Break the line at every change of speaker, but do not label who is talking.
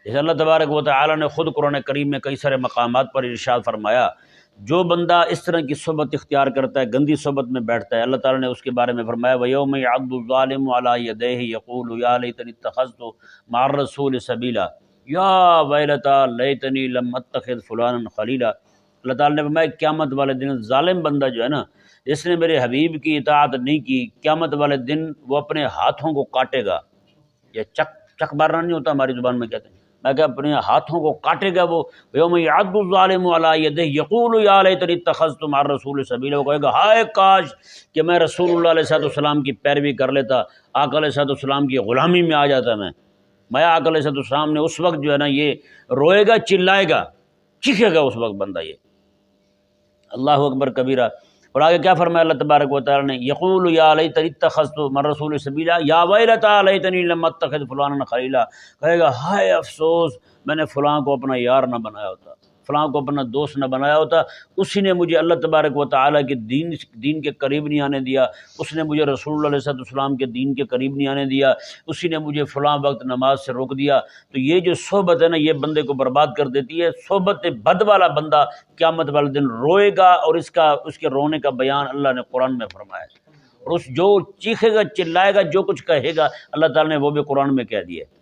جیسے اللہ تبارک و تعالیٰ نے خود قرآن کریم میں کئی سارے مقامات پر ارشاد فرمایا، جو بندہ اس طرح کی صحبت اختیار کرتا ہے، گندی صحبت میں بیٹھتا ہے، اللہ تعالیٰ نے اس کے بارے میں فرمایا وَيَوْمَ يَعَضُّ الظَّالِمُ عَلَىٰ يَدَيْهِ يَقُولُ يَا لَيْتَنِي اتَّخَذْتُ مَعَ الرَّسُولِ سَبِيلًا یا ویلتیٰ لیتنی لم اتخذ فلانا خلیلا۔ اللہ تعالیٰ نے فرمایا قیامت والے دن ظالم بندہ جو ہے نا، جس نے میرے حبیب کی اطاعت نہیں کی، قیامت والے دن وہ اپنے ہاتھوں کو کاٹے گا۔ یہ چک مارنا نہیں ہوتا، ہماری زبان میں کہتے ہیں، میں کہ اپنے ہاتھوں کو کاٹے گا وہ۔ یوم یعض الظالم علی یدیہ یقول یا لیتنی اتخذت مع الرسول سبیلا، وہ کہے گا ہائے کاش کہ میں رسول اللہ علیہ السلام کی پیروی کر لیتا، آقا علیہ السلام کی غلامی میں آ جاتا میں آقا علیہ السلام نے اس وقت جو ہے نا یہ روئے گا، چلائے گا، چیخے گا اس وقت بندہ یہ۔ اللہ اکبر کبیرہ۔ اور آگے کیا فرمایا اللہ تبارک و تعالیٰ نے، یقول یا لیتنی اتخذت مع الرسول سبیلا یا ویلتیٰ لیتنی لم اتخذ فلانا خلیلا، کہے گا ہائے افسوس میں نے فلاں کو اپنا یار نہ بنایا ہوتا، فلاں کو اپنا دوست نہ بنایا ہوتا، اسی نے مجھے اللہ تبارک و تعالیٰ کے دین کے قریب نہیں آنے دیا، اس نے مجھے رسول اللہ علیہ السلام کے دین کے قریب نہیں آنے دیا، اسی نے مجھے فلاں وقت نماز سے روک دیا۔ تو یہ جو صحبت ہے نا، یہ بندے کو برباد کر دیتی ہے۔ صحبت بد والا بندہ قیامت والے دن روئے گا، اور اس کے رونے کا بیان اللہ نے قرآن میں فرمایا ہے، اور جو چیخے گا، چلائے گا، جو کچھ کہے گا، اللہ تعالیٰ نے وہ بھی قرآن میں کہہ دیا ہے۔